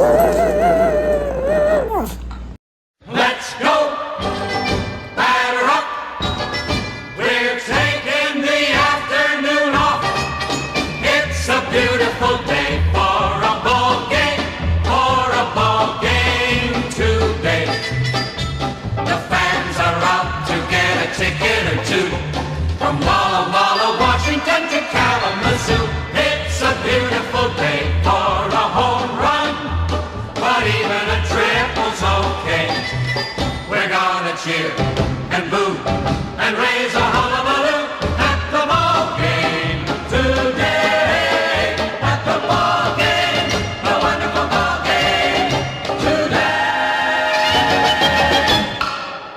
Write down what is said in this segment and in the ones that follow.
Let's go! Batter up! We're taking the afternoon off. It's a beautiful day for a ball game, today. The fans are out to get a ticket or two. From Walla Walla, Washington to Kalamazoo. It's a beautiful day for a home run. But even a triple's okay. We're gonna cheer and boo and raise a hullabaloo at the ball game today. At the ball game, a wonderful ball game today.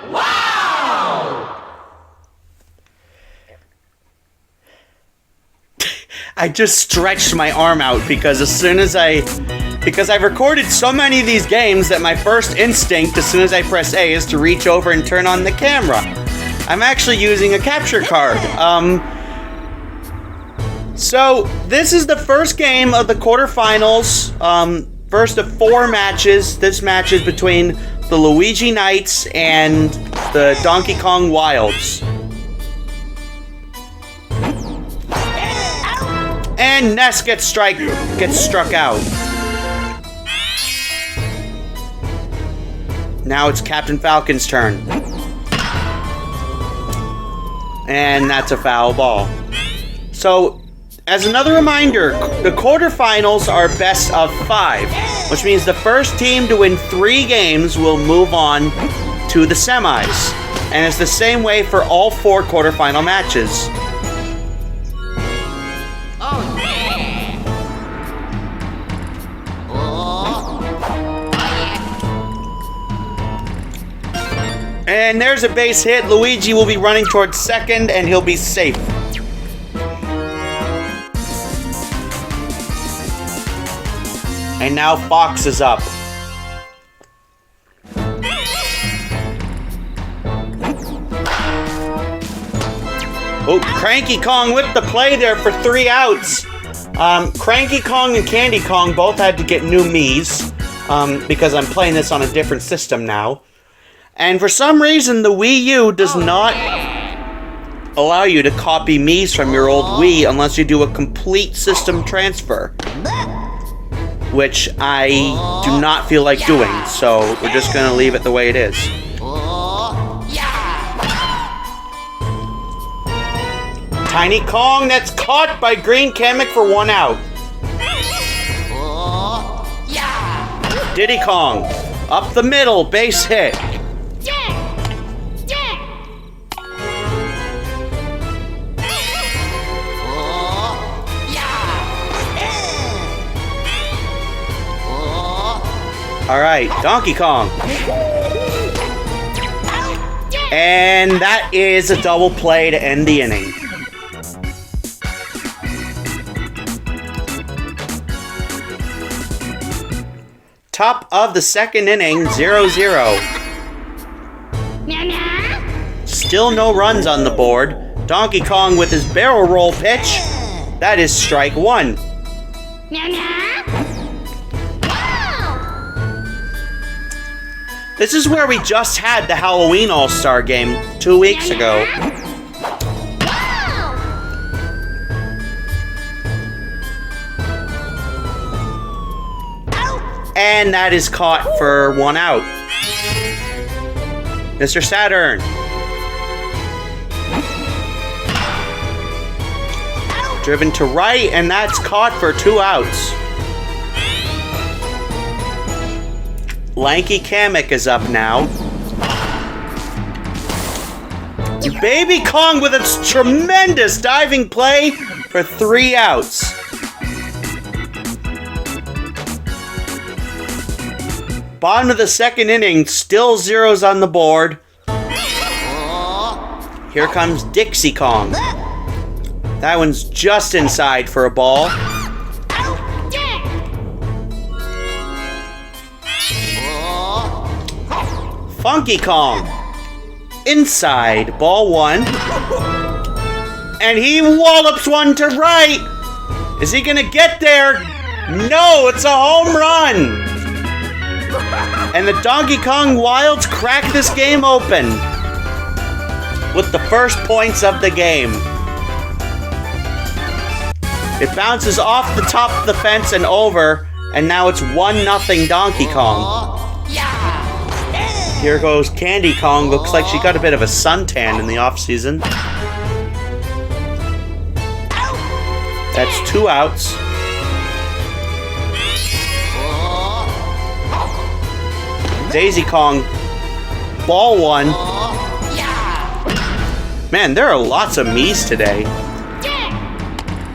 Wow! I just stretched my arm out because I've recorded so many of these games that my first instinct as soon as I press A is to reach over and turn on the camera. I'm actually using a capture card. So this is the first game of the quarterfinals. First of 4 matches. This match is between the Luigi Knights and the Donkey Kong Wilds. And Ness gets struck out. Now it's Captain Falcon's turn. And that's a foul ball. So, as another reminder, the quarterfinals are best of 5, which means the first team to win 3 games will move on to the semis. And it's the same way for all 4 quarterfinal matches. And there's a base hit. Luigi will be running towards second, and he'll be safe. And now Fox is up. Oh, Cranky Kong with the play there for 3 outs. Cranky Kong and Candy Kong both had to get new Miis, because I'm playing this on a different system now. And for some reason, the Wii U does not allow you to copy Miis from your old Wii unless you do a complete system transfer, which I do not feel like doing, so we're just going to leave it the way it is. Tiny Kong, that's caught by Green Kamek for 1 out. Diddy Kong, up the middle, base hit. Alright, Donkey Kong. And that is a double play to end the inning. Top of the second inning, 0-0. Still no runs on the board. Donkey Kong with his barrel roll pitch. That is strike 1. This is where we just had the Halloween All-Star game 2 weeks ago. And that is caught for 1 out. Mr. Saturn. Driven to right, and that's caught for 2 outs. Lanky Kamek is up now. Baby Kong with its tremendous diving play for 3 outs. Bottom of the second inning, still zeros on the board. Here comes Dixie Kong. That one's just inside for a ball. Funky Kong. Inside, ball 1. And he wallops one to right. Is he gonna get there? No, it's a home run. And the Donkey Kong Wilds crack this game open with the first points of the game. It bounces off the top of the fence and over, and now it's 1-0 Donkey Kong. Here goes Candy Kong. Looks like she got a bit of a suntan in the off-season. That's 2 outs. Daisy Kong, ball 1. Man, there are lots of Miis today.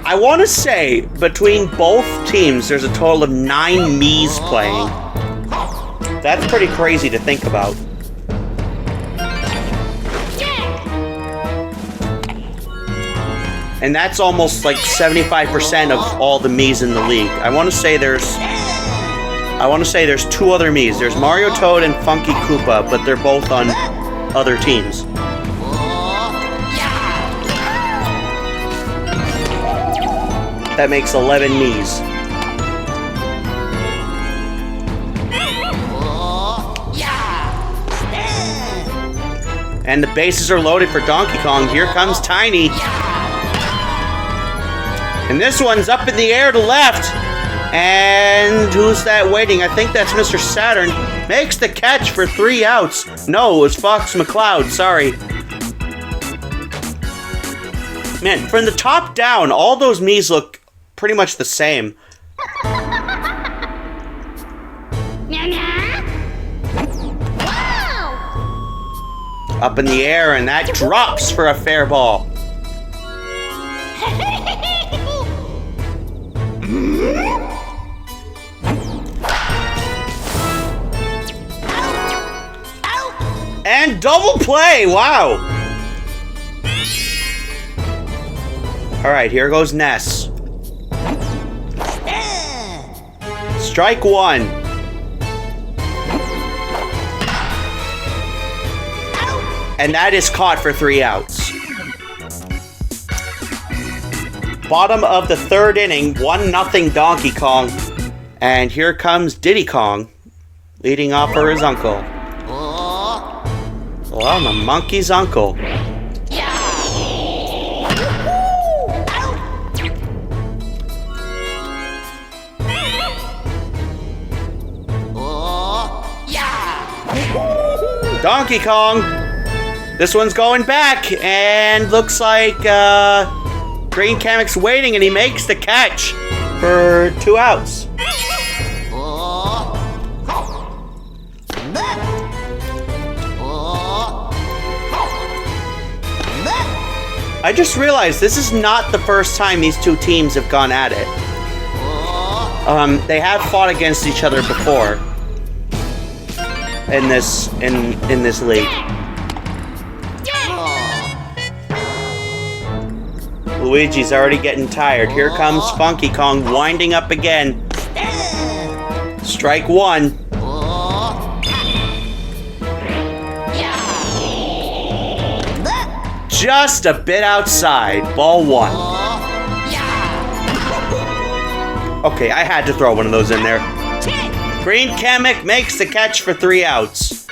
I want to say, between both teams, there's a total of 9 Miis playing. That's pretty crazy to think about. And that's almost like 75% of all the Miis in the league. I want to say there's 2 other Miis. There's Mario Toad and Funky Koopa, but they're both on other teams. That makes 11 Miis. And the bases are loaded for Donkey Kong. Here comes Tiny. And this one's up in the air to left. And who's that waiting? I think that's Mr. Saturn. Makes the catch for 3 outs. No, it was Fox McCloud. Sorry. Man, from the top down, all those Miis look pretty much the same. Up in the air, and that drops for a fair ball. And double play! Wow! Alright, here goes Ness. Strike 1. And that is caught for 3 outs. Bottom of the 3rd inning, 1-0 Donkey Kong. And here comes Diddy Kong, leading off for his uncle. Well, I'm a monkey's uncle. Donkey Kong! This one's going back, and looks like Green Kamek's waiting, and he makes the catch for 2 outs. I just realized this is not the first time these 2 teams have gone at it. They have fought against each other before in this league. Luigi's already getting tired. Here comes Funky Kong winding up again. Strike 1. Just a bit outside. Ball 1. Okay, I had to throw one of those in there. Green Kamek makes the catch for 3 outs.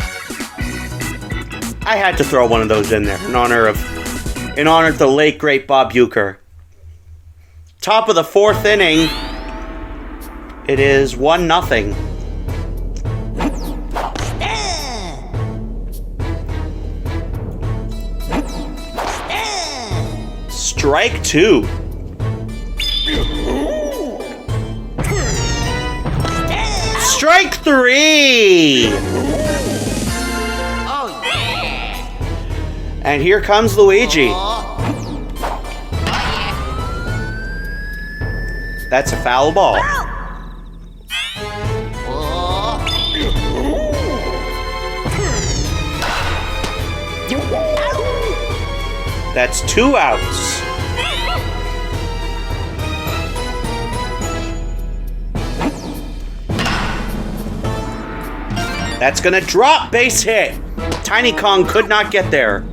I had to throw one of those in there in honor of the late great Bob Uecker. Top of the 4th inning. It is 1-0. Strike 2. Strike 3. Oh, yeah. And here comes Luigi. That's a foul ball. That's 2 outs. That's gonna drop, base hit. Tiny Kong could not get there.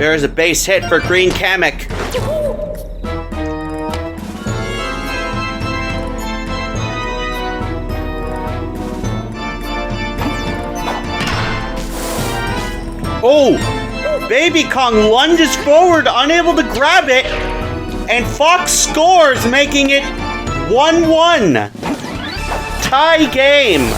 There's a base hit for Green Kamek. Oh! Baby Kong lunges forward, unable to grab it, and Fox scores, making it 1-1. Tie game.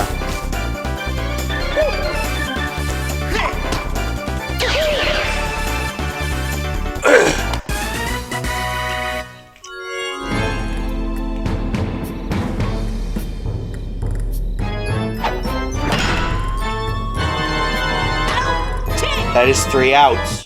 That is 3 outs.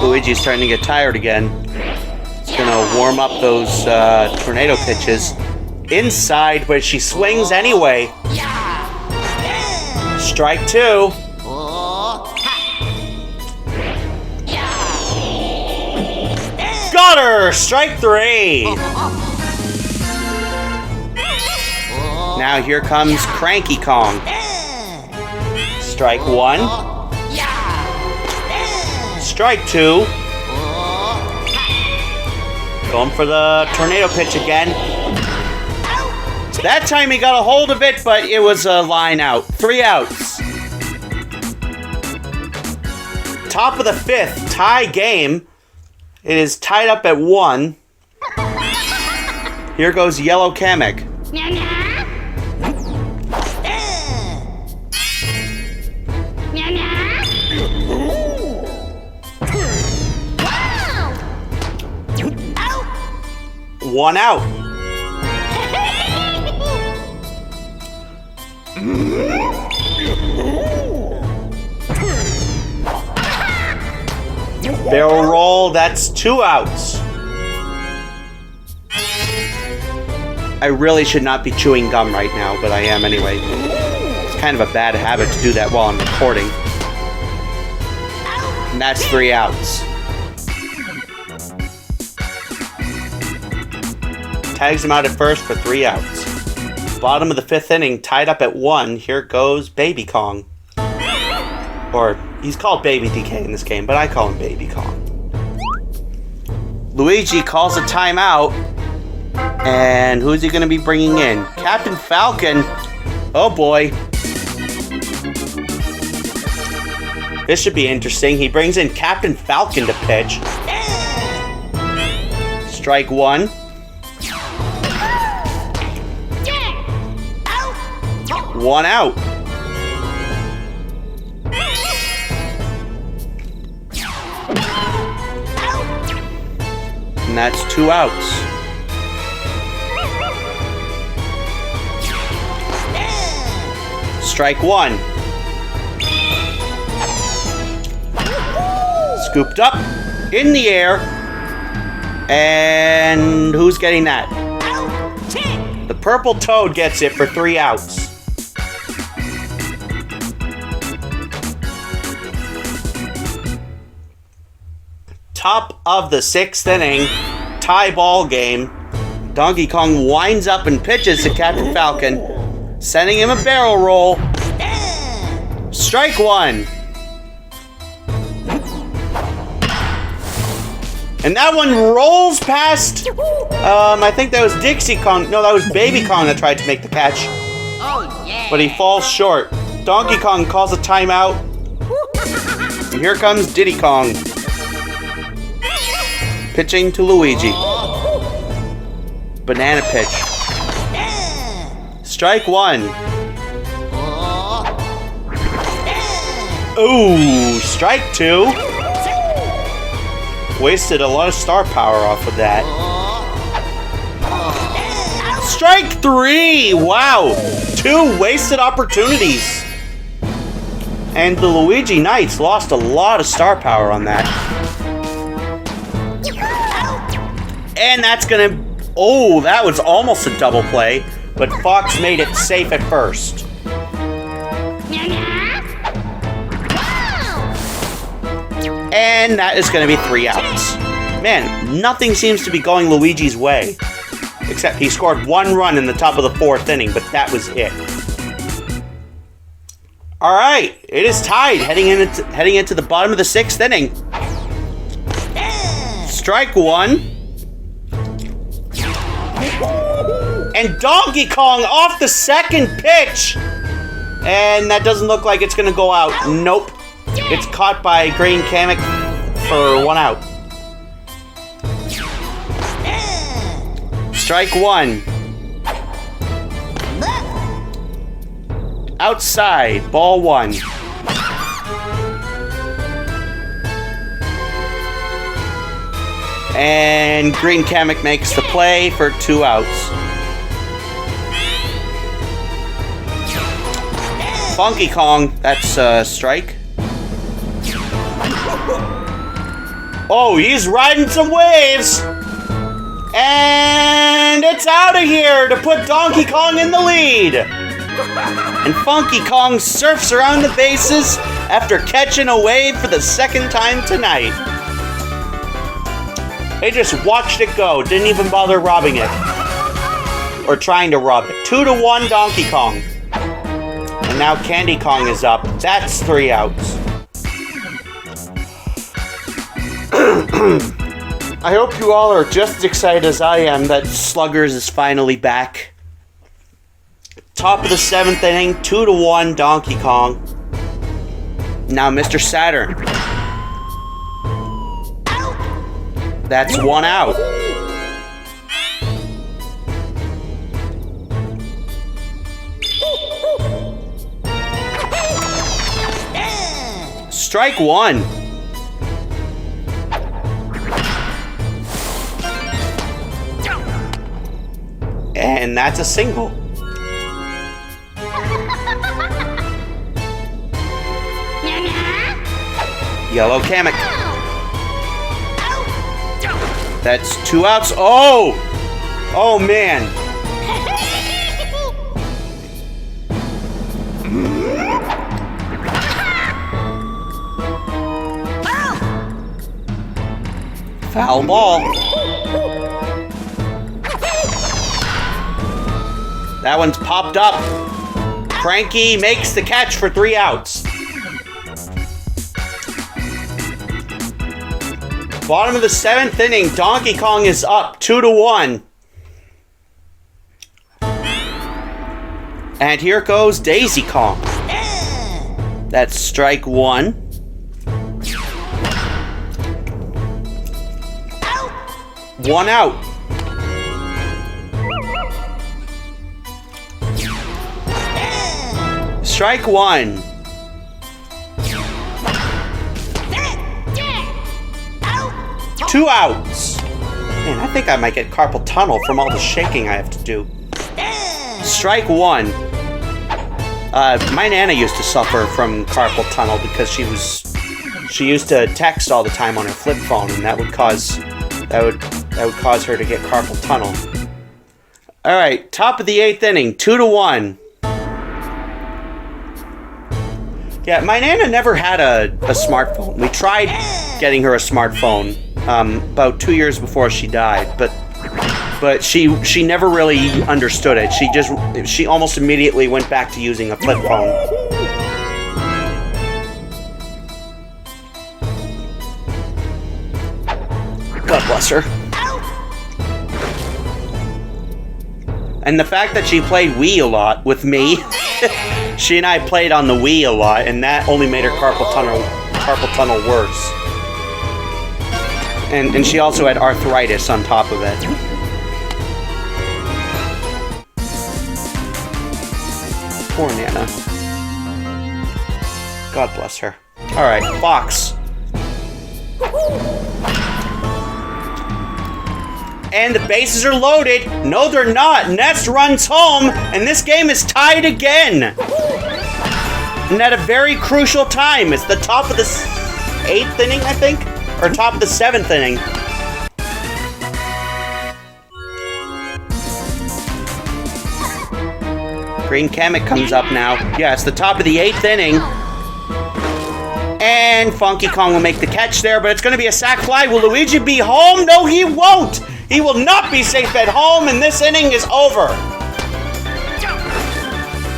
Luigi's starting to get tired again. He's gonna warm up those tornado pitches. Inside, but she swings anyway. Strike 2. Got her! Strike 3. Now here comes Cranky Kong. Strike 1. Strike 2. Going for the tornado pitch again. That time he got a hold of it, but it was a line out. 3 outs. Top of the 5th, tie game. It is tied up at 1. Here goes Yellow Kamek. One out. Barrel roll, that's 2 outs. I really should not be chewing gum right now, but I am anyway. It's kind of a bad habit to do that while I'm recording. And that's 3 outs. Tags him out at first for 3 outs. Bottom of the 5th inning, tied up at 1. Here goes Baby Kong. Or, he's called Baby DK in this game, but I call him Baby Kong. Luigi calls a timeout. And who's he going to be bringing in? Captain Falcon. Oh boy. This should be interesting. He brings in Captain Falcon to pitch. Strike 1. One out. And that's 2 outs. Strike 1. Scooped up in the air. And who's getting that? The purple toad gets it for 3 outs. Top of the 6th inning, tie ball game. Donkey Kong winds up and pitches to Captain Falcon, sending him a barrel roll. Strike 1. And that one rolls past, I think that was Dixie Kong. No, that was Baby Kong that tried to make the catch. Oh, yeah. But he falls short. Donkey Kong calls a timeout. And here comes Diddy Kong. Pitching to Luigi. Banana pitch. Strike 1. Ooh, strike 2. Wasted a lot of star power off of that. Strike 3! Wow! 2 wasted opportunities. And the Luigi Knights lost a lot of star power on that. And that's gonna... Oh, that was almost a double play, but Fox made it safe at first. And that is going to be 3 outs. Man, nothing seems to be going Luigi's way. Except he scored 1 run in the top of the 4th inning, but that was it. Alright, it is tied heading into the bottom of the 6th inning. Strike 1. And Donkey Kong off the 2nd pitch. And that doesn't look like it's going to go out. Nope. It's caught by Green Kamek for 1 out. Strike 1. Outside, ball 1. And Green Kamek makes the play for 2 outs. Funky Kong, that's a strike. Oh, he's riding some waves! And it's out of here to put Donkey Kong in the lead! And Funky Kong surfs around the bases after catching a wave for the 2nd time tonight. They just watched it go, didn't even bother robbing it. Or trying to rob it. 2-1 Donkey Kong. And now Candy Kong is up. That's 3 outs. I hope you all are just as excited as I am that Sluggers is finally back. Top of the 7th inning, 2-1 Donkey Kong. Now Mr. Saturn. That's 1 out. Strike 1. And that's a single. Yellow Kamek. That's 2 outs. Oh! Oh, man. Foul ball. That one's popped up. Cranky makes the catch for 3 outs. Bottom of the 7th inning, Donkey Kong is up 2-1. And here goes Daisy Kong. That's strike 1. 1 out. Strike 1. Two outs. Man, I think I might get carpal tunnel from all the shaking I have to do. Strike 1. My Nana used to suffer from carpal tunnel because she used to text all the time on her flip phone, and that would cause her to get carpal tunnel. All right, top of the 8th inning, 2-1. Yeah, my Nana never had a smartphone. We tried getting her a smartphone about 2 years before she died, but she never really understood it. She almost immediately went back to using a flip phone. God bless her. And the fact that she played Wii a lot with me, she and I played on the Wii a lot, and that only made her carpal tunnel worse. And she also had arthritis on top of it. Poor Nana. God bless her. Alright, Fox. And the bases are loaded. No, they're not. Ness runs home, and this game is tied again. And at a very crucial time. It's the top of the 8th inning, I think? Or top of the 7th inning. Green Kamek comes up now. Yeah, it's the top of the 8th inning. And Funky Kong will make the catch there, but it's going to be a sack fly. Will Luigi be home? No, he won't. He will not be safe at home, and this inning is over.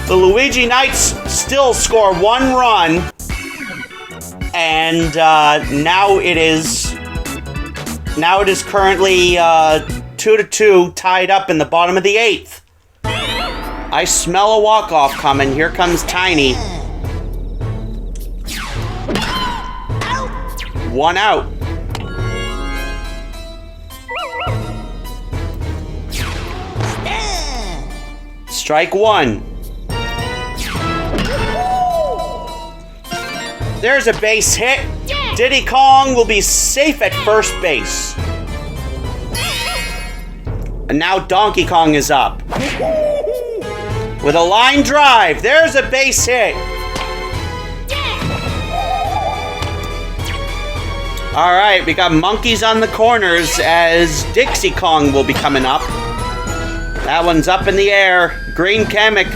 The Luigi Knights still score 1 run, and now it is currently 2-2, tied up in the bottom of the 8th. I smell a walk-off coming. Here comes Tiny. 1 out. Strike 1. There's a base hit. Diddy Kong will be safe at first base. And now Donkey Kong is up. With a line drive. There's a base hit. All right, we got monkeys on the corners as Dixie Kong will be coming up. That one's up in the air. Green Kamek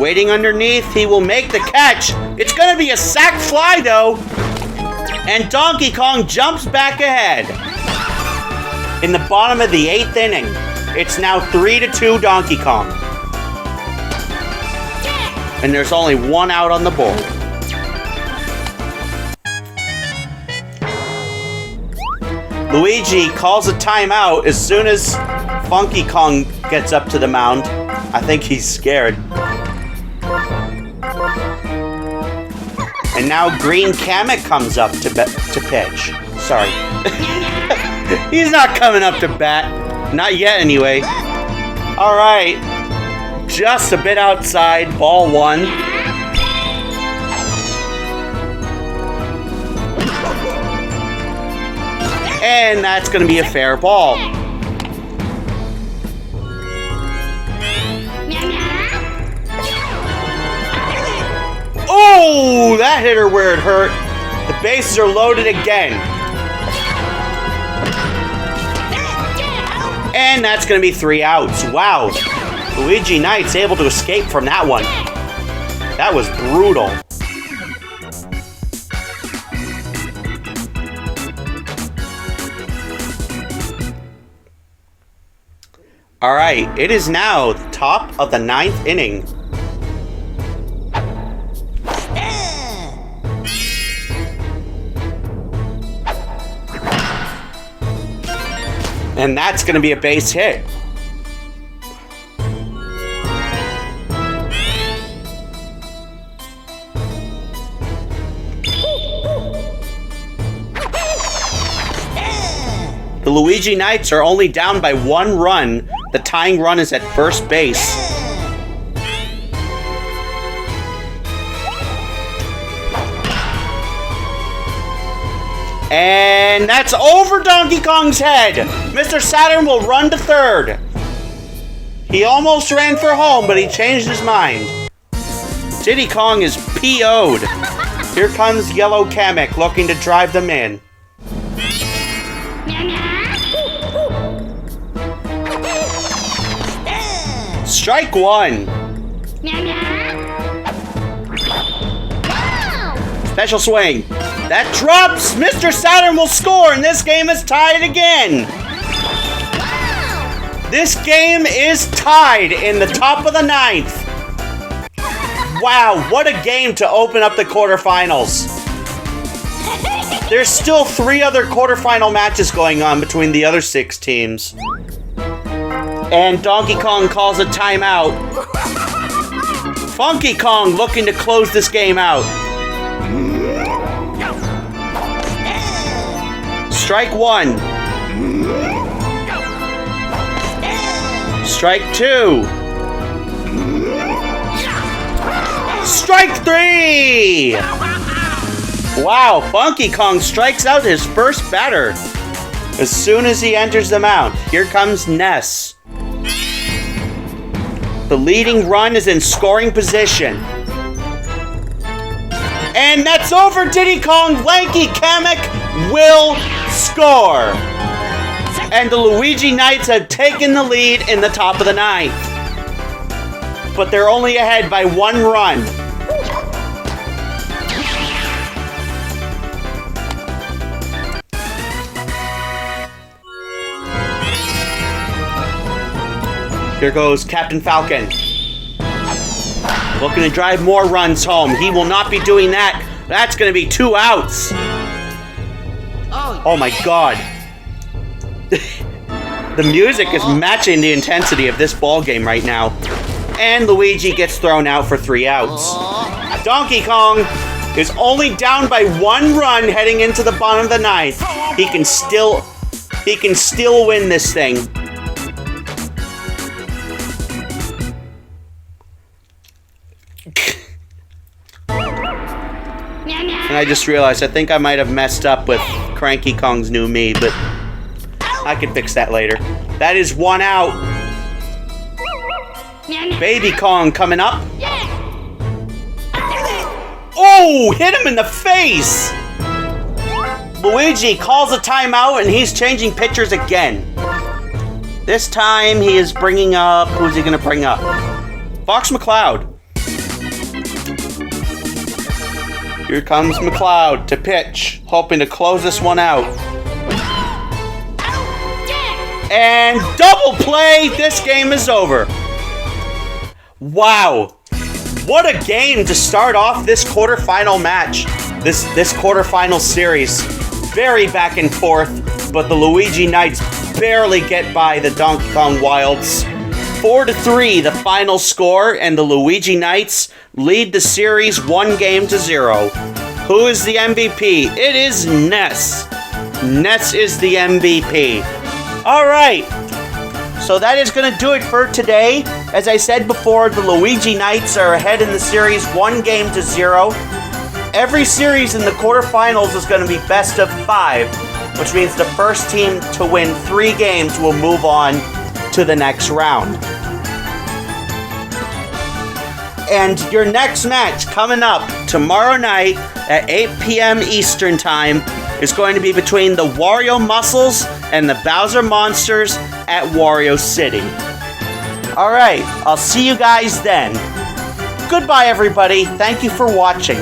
waiting underneath. He will make the catch. It's going to be a sack fly, though. And Donkey Kong jumps back ahead. In the bottom of the 8th inning, it's now 3-2 Donkey Kong. And there's only 1 out on the board. Luigi calls a timeout as soon as Funky Kong gets up to the mound. I think he's scared. And now Green Kamek comes up to pitch. Sorry. He's not coming up to bat. Not yet, anyway. All right. Just a bit outside. Ball 1. And that's going to be a fair ball. Oh, that hit her where it hurt. The bases are loaded again. And that's going to be 3 outs. Wow. Luigi Knight's able to escape from that one. That was brutal. All right, it is now the top of the 9th inning. And that's going to be a base hit. The Luigi Knights are only down by 1 run. The tying run is at first base. And that's over Donkey Kong's head. Mr. Saturn will run to third. He almost ran for home, but he changed his mind. Diddy Kong is PO'd. Here comes Yellow Kamek looking to drive them in. Strike 1. Special swing. That drops. Mr. Saturn will score, and this game is tied again. This game is tied in the top of the 9th. Wow, what a game to open up the quarterfinals. There's still 3 other quarterfinal matches going on between the other 6 teams. And Donkey Kong calls a timeout. Funky Kong looking to close this game out. Strike 1. Strike 2. Strike 3! Wow, Funky Kong strikes out his first batter as soon as he enters the mound. Here comes Ness. The leading run is in scoring position. And that's over. Diddy Kong. Lanky Kamek will score. And the Luigi Knights have taken the lead in the top of the 9th. But they're only ahead by 1 run. Here goes Captain Falcon. Looking to drive more runs home. He will not be doing that. That's going to be 2 outs. Oh my god. The music is matching the intensity of this ball game right now. And Luigi gets thrown out for 3 outs. Donkey Kong is only down by 1 run heading into the bottom of the 9th. He can still win this thing. And I just realized I think I might have messed up with Cranky Kong's new me, but I can fix that later. That is 1 out. Baby Kong coming up. Oh, hit him in the face! Luigi calls a timeout and he's changing pitchers again. This time he is bringing up, who's he gonna bring up? Fox McCloud. Here comes McCloud to pitch, hoping to close this one out. And double play, this game is over. Wow. What a game to start off this quarterfinal match. This quarterfinal series. Very back and forth, but the Luigi Knights barely get by the Donkey Kong Wilds. 4-3 the final score, and the Luigi Knights lead the series 1-0. Who is the MVP? It is Ness. Ness is the MVP. All right. So that is going to do it for today. As I said before, the Luigi Knights are ahead in the series 1-0. Every series in the quarterfinals is going to be best of 5, which means the first team to win 3 games will move on to the next round. And your next match coming up tomorrow night at 8 p.m. Eastern Time is going to be between the Wario Muscles and the Bowser Monsters at Wario City. Alright, I'll see you guys then. Goodbye, everybody. Thank you for watching.